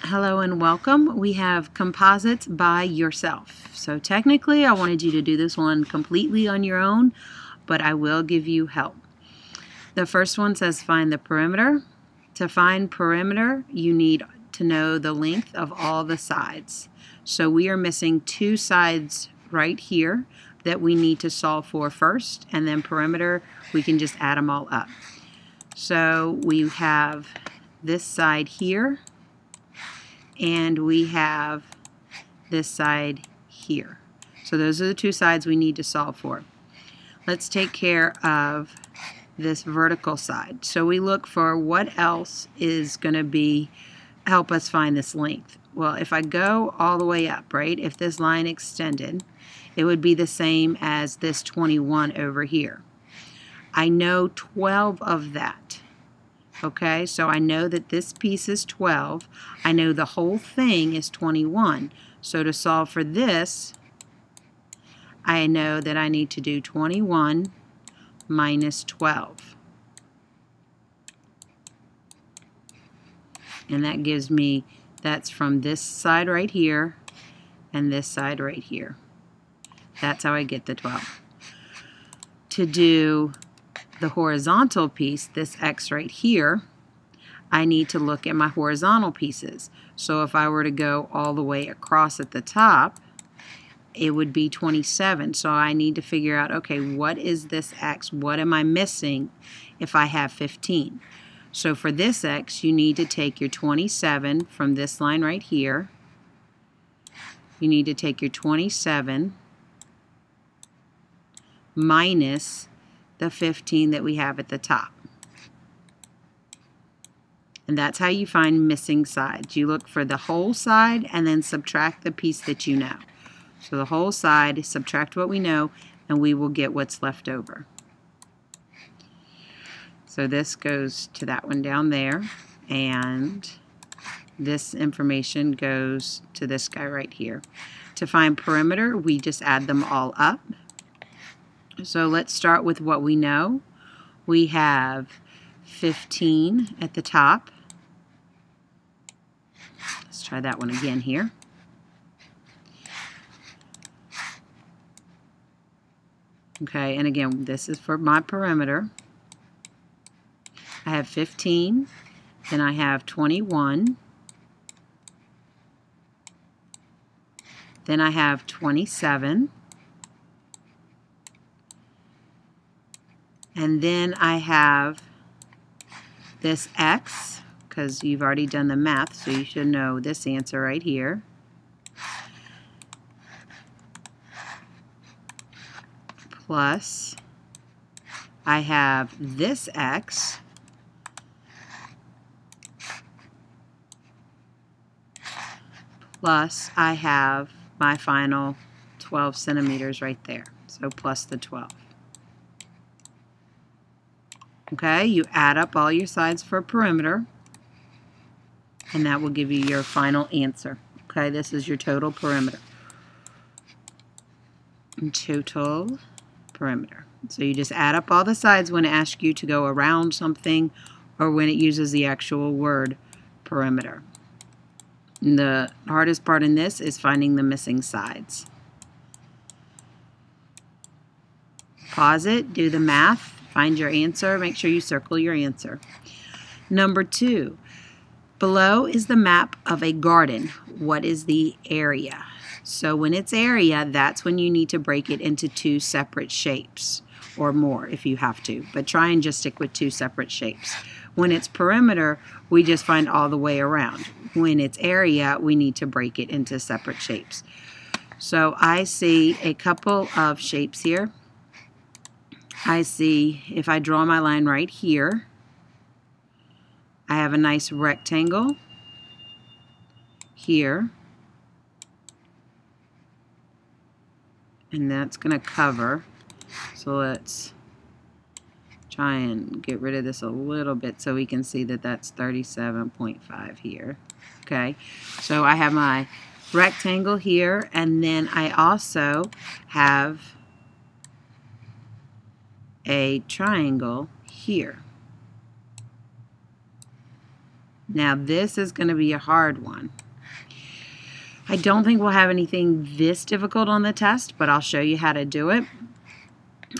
Hello and welcome. We have Composites by Yourself. So technically I wanted you to do this one completely on your own, but I will give you help. The first one says find the perimeter. To find perimeter, you need to know the length of all the sides. So we are missing two sides right here that we need to solve for first, and then perimeter, we can just add them all up. So we have this side here, and we have this side here. So those are the two sides we need to solve for. Let's take care of this vertical side. So we look for what else is going to help us find this length. Well, if I go all the way up, right, if this line extended, it would be the same as this 21 over here. I know 12 of that. Okay, so I know that this piece is 12. I know the whole thing is 21. So to solve for this, I know that I need to do 21 minus 12. And that gives me, that's from this side right here and this side right here. That's how I get the 12. To do the horizontal piece, this X right here, I need to look at my horizontal pieces. So if I were to go all the way across at the top, it would be 27. So I need to figure out, okay, what is this X? What am I missing if I have 15? So for this X, you need to take your 27 from this line right here. You need to take your 27 minus the 15 that we have at the top. And that's how you find missing sides. You look for the whole side and then subtract the piece that you know. So the whole side, subtract what we know, and we will get what's left over. So this goes to that one down there, and this information goes to this guy right here. To find perimeter, we just add them all up. So let's start with what we know. We have 15 at the top. Let's try that one again here. Okay, and again, this is for my perimeter. I have 15, then I have 21, then I have 27, and then I have this X, because you've already done the math, so you should know this answer right here. Plus, I have this X, plus I have my final 12 centimeters right there. So plus the 12. Okay, you add up all your sides for perimeter, and that will give you your final answer. Okay, this is your total perimeter. Total perimeter. So you just add up all the sides when it asks you to go around something or when it uses the actual word perimeter. And the hardest part in this is finding the missing sides. Pause it, do the math, find your answer, make sure you circle your answer. Number 2, below is the map of a garden. What is the area? So when it's area, that's when you need to break it into two separate shapes, or more if you have to, but try and just stick with two separate shapes. When it's perimeter, we just find all the way around. When it's area, we need to break it into separate shapes. So I see a couple of shapes here. I see, if I draw my line right here, I have a nice rectangle here. And that's going to cover. So let's try and get rid of this a little bit so we can see that that's 37.5 here. Okay, so I have my rectangle here, and then I also have a triangle here. Now this is going to be a hard one. I don't think we'll have anything this difficult on the test, but I'll show you how to do it.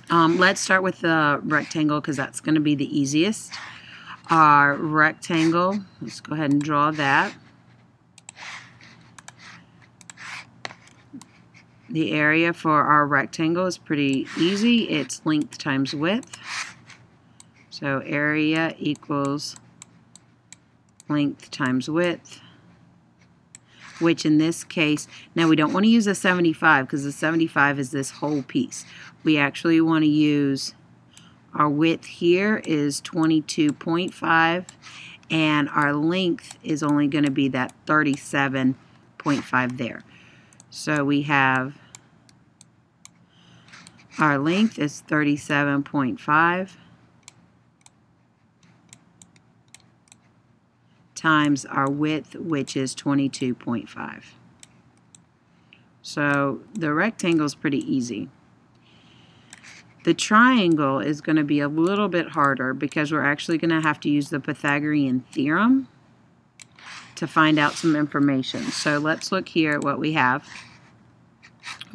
Let's start with the rectangle because that's going to be the easiest. Our rectangle, let's go ahead and draw that. The area for our rectangle is pretty easy. It's length times width. So area equals length times width, which in this case, now we don't want to use a 75 because the 75 is this whole piece. We actually want to use our width here is 22.5 and our length is only going to be that 37.5 there. So we have our length is 37.5 times our width, which is 22.5. So the rectangle is pretty easy. The triangle is going to be a little bit harder because we're actually going to have to use the Pythagorean Theorem to find out some information. So let's look here at what we have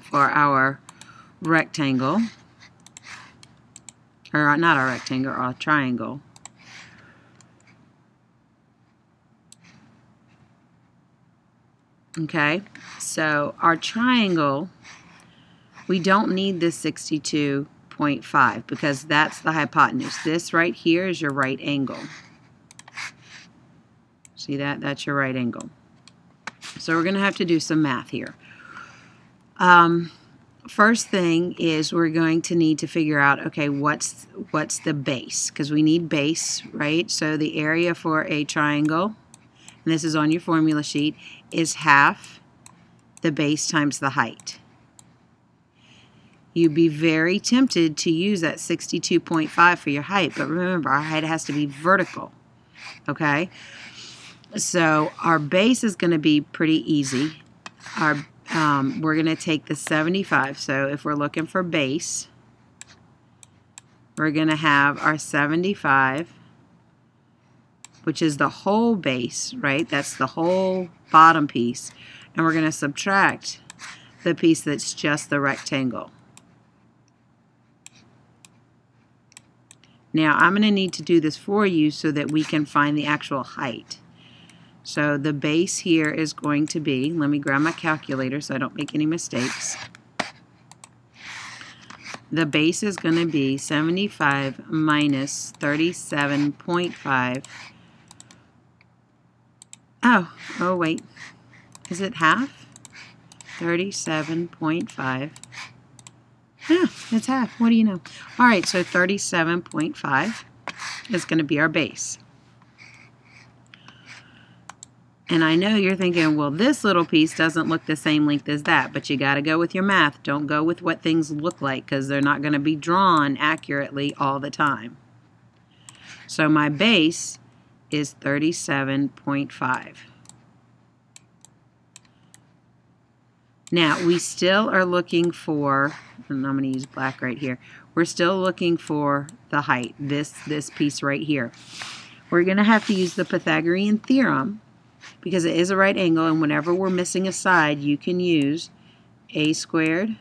for our rectangle, or not our rectangle, our triangle. Okay, so our triangle, we don't need this 62.5 because that's the hypotenuse. This right here is your right angle. See that? That's your right angle. So we're going to have to do some math here. First thing is we're going to need to figure out, okay, what's the base? Because we need base, right? So the area for a triangle, and this is on your formula sheet, is half the base times the height. You'd be very tempted to use that 62.5 for your height, but remember, our height has to be vertical, okay? So our base is going to be pretty easy. We're going to take the 75, so if we're looking for base, we're going to have our 75, which is the whole base, right? That's the whole bottom piece. And we're going to subtract the piece that's just the rectangle. Now, I'm going to need to do this for you so that we can find the actual height. So the base here is going to be, let me grab my calculator so I don't make any mistakes. The base is going to be 75 minus 37.5. Oh, wait. Is it half? 37.5. Yeah, it's half. What do you know? All right, so 37.5 is going to be our base. And I know you're thinking, well, this little piece doesn't look the same length as that, but you got to go with your math. Don't go with what things look like because they're not going to be drawn accurately all the time. So my base is 37.5. Now, we still are looking for, and I'm going to use black right here, we're still looking for the height, this piece right here. We're going to have to use the Pythagorean Theorem because it is a right angle, and whenever we're missing a side, you can use a squared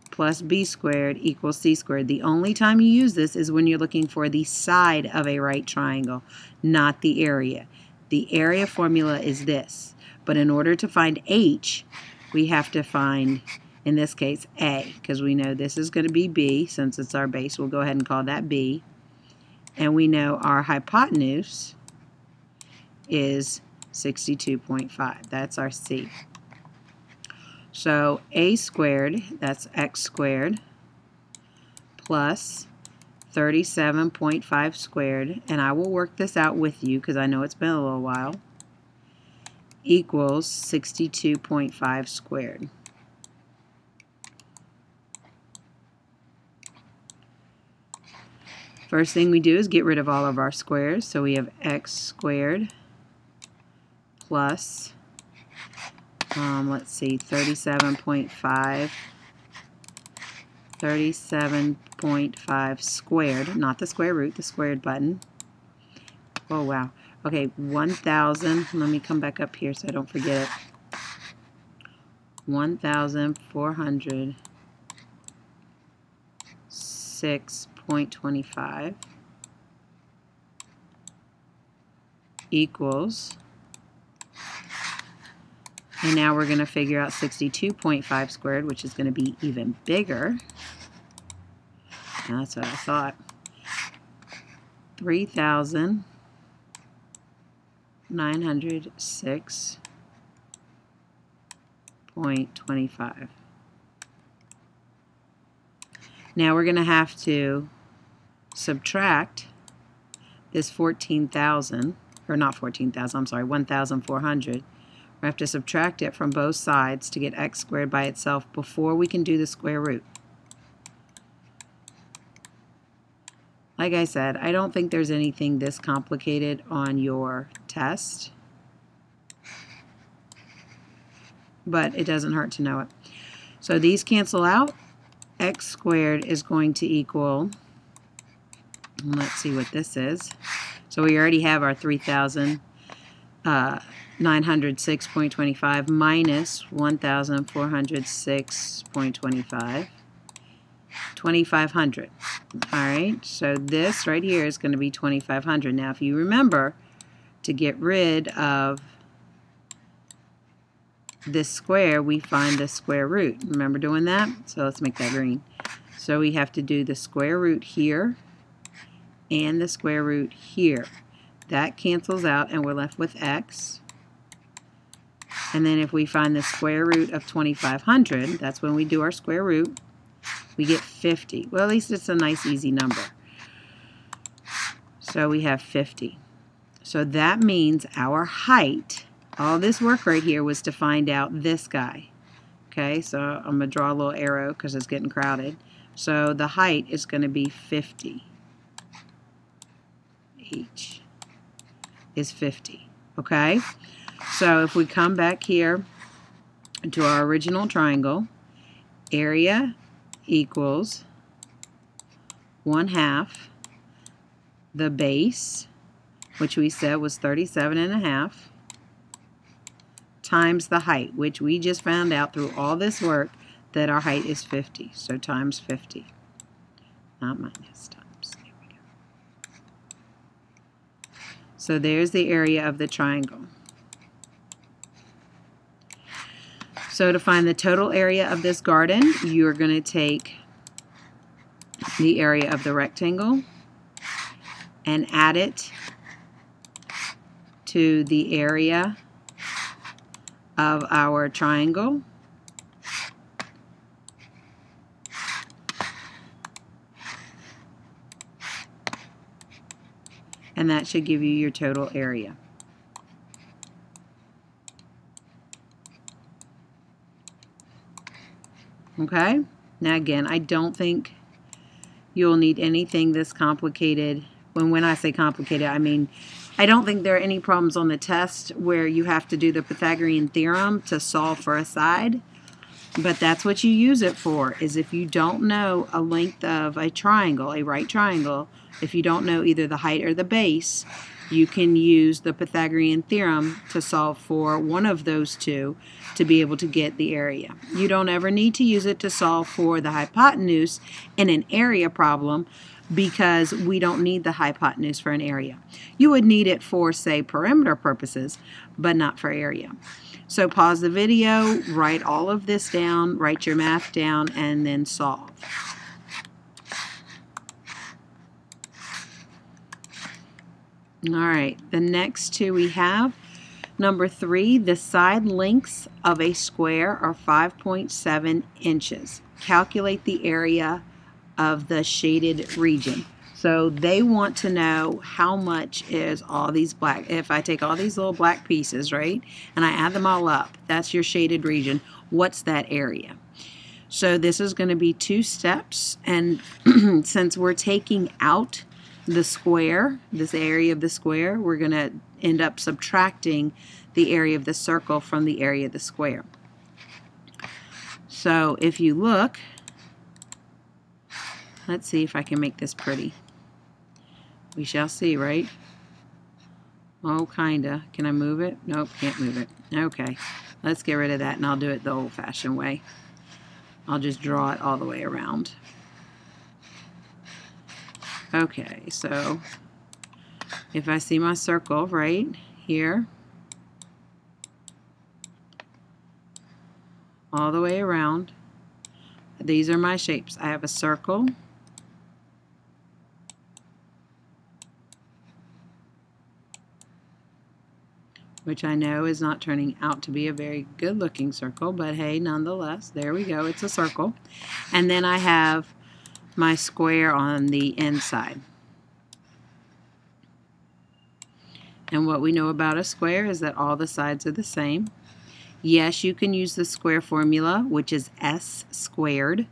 plus b squared equals c squared. The only time you use this is when you're looking for the side of a right triangle, not the area. The area formula is this, but in order to find h, we have to find, in this case, a, because we know this is going to be b. Since it's our base, we'll go ahead and call that b. And we know our hypotenuse is 62.5. That's our c. So a squared, that's x squared, plus 37.5 squared, and I will work this out with you because I know it's been a little while, equals 62.5 squared. First thing we do is get rid of all of our squares. So we have x squared plus, let's see, 37.5 squared, not the square root, the squared button. Oh, wow. Okay, 1,000. Let me come back up here so I don't forget it. 1,406.25 equals, and now we're going to figure out 62.5 squared, which is going to be even bigger. That's what I thought. 3,906.25. Now we're going to have to subtract this 14,000, or not 14,000, I'm sorry, 1,400. We have to subtract it from both sides to get x squared by itself before we can do the square root. Like I said, I don't think there's anything this complicated on your test, but it doesn't hurt to know it. So these cancel out. X squared is going to equal, let's see what this is. So we already have our 3,906.25 minus 1,406.25. 2,500. Alright, so this right here is going to be 2,500. Now if you remember, to get rid of this square, we find the square root. Remember doing that? So let's make that green. So we have to do the square root here and the square root here. That cancels out and we're left with x. And then if we find the square root of 2,500, that's when we do our square root. We get 50. Well, at least it's a nice easy number. So we have 50. So that means our height, all this work right here was to find out this guy. Okay, so I'm going to draw a little arrow because it's getting crowded. So the height is going to be 50. H is 50. Okay, so if we come back here to our original triangle, area equals 1/2 the base, which we said was 37.5, times the height, which we just found out through all this work that our height is 50. So times 50, not minus, times. There we go. So there's the area of the triangle. So to find the total area of this garden, you're going to take the area of the rectangle and add it to the area of our triangle. And that should give you your total area. Okay, now again, I don't think you'll need anything this complicated. When I say complicated, I mean, I don't think there are any problems on the test where you have to do the Pythagorean Theorem to solve for a side. But that's what you use it for, is if you don't know a length of a triangle, a right triangle, if you don't know either the height or the base, you can use the Pythagorean Theorem to solve for one of those two to be able to get the area. You don't ever need to use it to solve for the hypotenuse in an area problem because we don't need the hypotenuse for an area. You would need it for, say, perimeter purposes, but not for area. So pause the video, write all of this down, write your math down, and then solve. All right, the next two we have. Number 3, the side lengths of a square are 5.7 inches. Calculate the area of the shaded region. So they want to know how much is all these black. If I take all these little black pieces, right, and I add them all up, that's your shaded region. What's that area? So this is going to be 2 steps, and since we're taking out the square, this area of the square, we're going to end up subtracting the area of the circle from the area of the square. So if you look, let's see if I can make this pretty. We shall see, right? Oh, kinda. Can I move it? Nope, can't move it. Okay, let's get rid of that and I'll do it the old-fashioned way. I'll just draw it all the way around. Okay, so if I see my circle right here, all the way around, these are my shapes. I have a circle, which I know is not turning out to be a very good looking circle, but hey, nonetheless, there we go, it's a circle. And then I have my square on the inside. And what we know about a square is that all the sides are the same. Yes, you can use the square formula, which is s squared,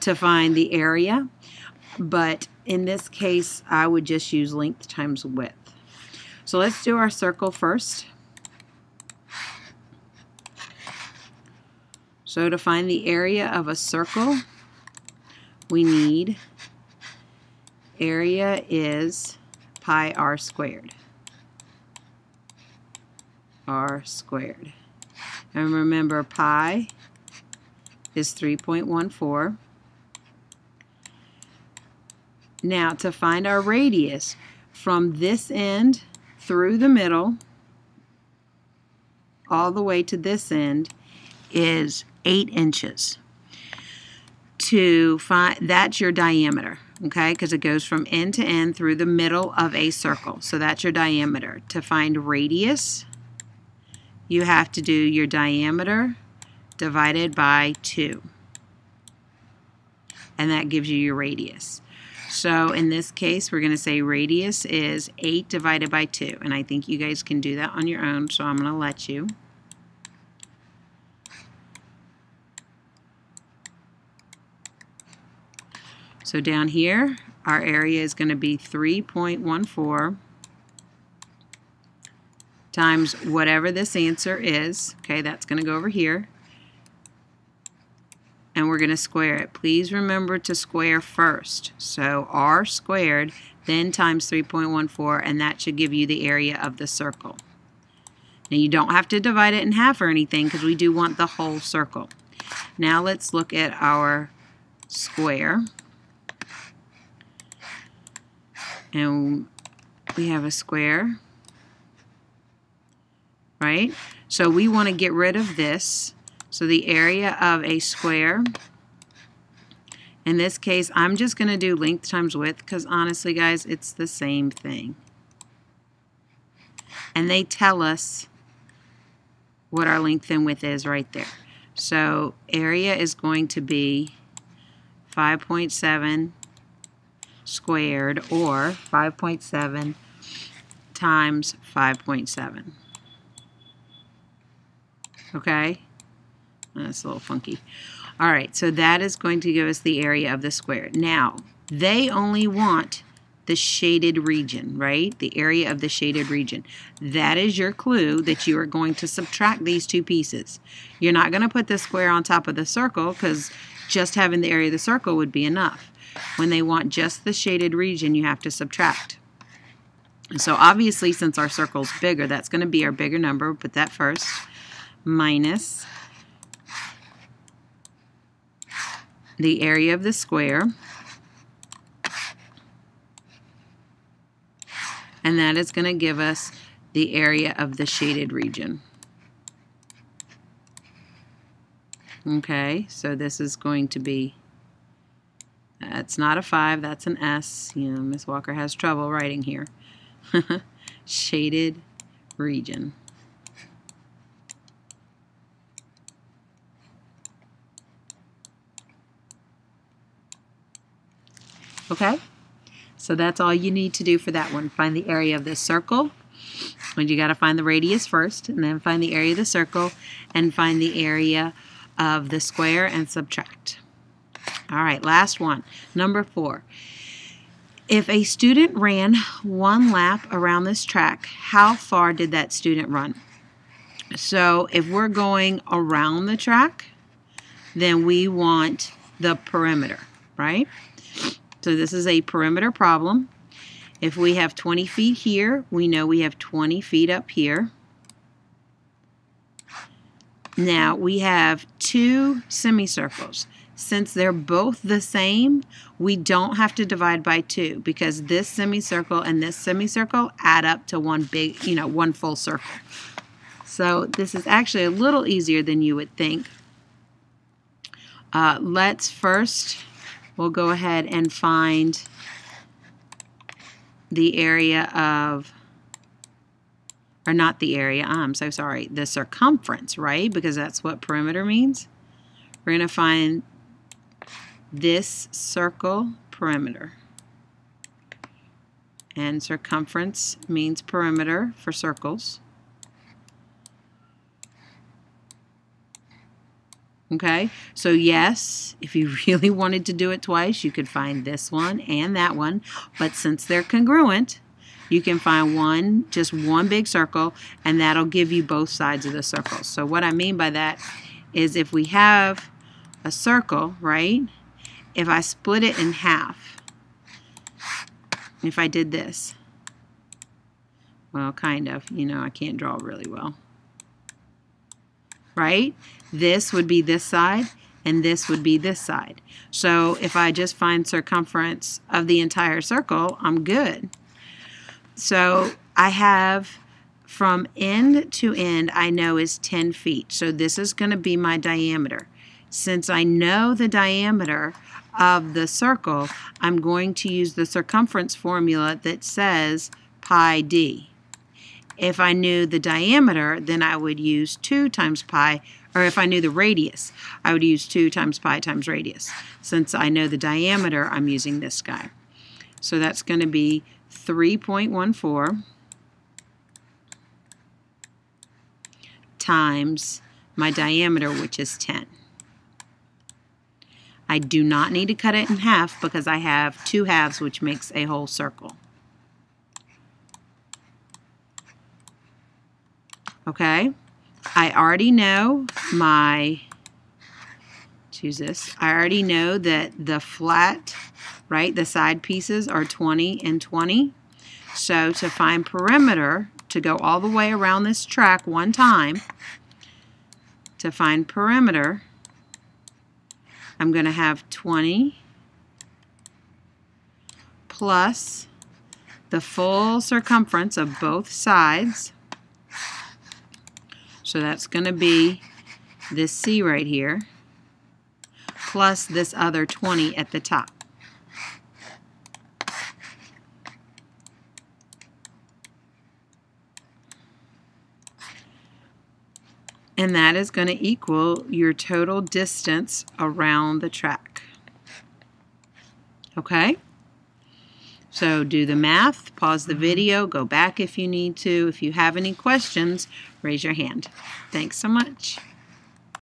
to find the area, but in this case, I would just use length times width. So let's do our circle first. So to find the area of a circle, we need area is pi r squared. R squared. And remember, pi is 3.14. Now, to find our radius from this end through the middle all the way to this end is 8 inches. To find, that's your diameter, okay, because it goes from end to end through the middle of a circle. So that's your diameter. To find radius, you have to do your diameter divided by 2. And that gives you your radius. So in this case, we're going to say radius is 8 divided by 2. And I think you guys can do that on your own, so I'm going to let you. So down here, our area is going to be 3.14 times whatever this answer is. Okay, that's going to go over here. And we're going to square it. Please remember to square first. So r squared, then times 3.14, and that should give you the area of the circle. Now you don't have to divide it in half or anything because we do want the whole circle. Now let's look at our square. And we have a square, right? So we want to get rid of this. So the area of a square, in this case, I'm just going to do length times width because honestly, guys, it's the same thing. And they tell us what our length and width is right there. So area is going to be 5.7 squared, or 5.7 times 5.7. Okay? That's a little funky. All right, so that is going to give us the area of the square. Now, they only want the shaded region, right? The area of the shaded region. That is your clue that you are going to subtract these two pieces. You're not going to put the square on top of the circle because just having the area of the circle would be enough. When they want just the shaded region, you have to subtract. So obviously, since our circle is bigger, that's going to be our bigger number. We'll put that first. Minus the area of the square, and that is going to give us the area of the shaded region. Okay, so this is going to be, that's not a 5, that's an S. You know, Miss Walker has trouble writing here. Shaded region. Okay, so that's all you need to do for that one. Find the area of the circle. And you got to find the radius first, and then find the area of the circle, and find the area of the square, and subtract. All right, last one, number 4. If a student ran 1 lap around this track, how far did that student run? So if we're going around the track, then we want the perimeter, right? So this is a perimeter problem. If we have 20 feet here, we know we have 20 feet up here. Now we have two semicircles. Since they're both the same, we don't have to divide by 2 because this semicircle and this semicircle add up to one big, one full circle. So this is actually a little easier than you would think. We'll go ahead and find the area of, or not the area, I'm so sorry, the circumference, right? Because that's what perimeter means. We're going to find this circle perimeter. And circumference means perimeter for circles. Okay, so yes, if you really wanted to do it twice, you could find this one and that one. But since they're congruent, you can find just one big circle, and that'll give you both sides of the circle. So what I mean by that is if we have a circle, right? If I split it in half, if I did this, well, kind of, I can't draw really well, right? This would be this side, and this would be this side. So if I just find circumference of the entire circle, I'm good. So I have from end to end, I know is 10 feet. So this is going to be my diameter. Since I know the diameter of the circle, I'm going to use the circumference formula that says pi d. If I knew the diameter, then I would use 2 times pi, or if I knew the radius, I would use 2 times pi times radius. Since I know the diameter, I'm using this guy. So that's going to be 3.14 times my diameter, which is 10. I do not need to cut it in half because I have 2 halves, which makes a whole circle. Okay, I already know I already know that the flat, right, the side pieces are 20 and 20. So to find perimeter, to go all the way around this track one time, to find perimeter, I'm going to have 20 plus the full circumference of both sides. So that's going to be this C right here, plus this other 20 at the top. And that is going to equal your total distance around the track. Okay? So do the math, pause the video, go back if you need to. If you have any questions, raise your hand. Thanks so much.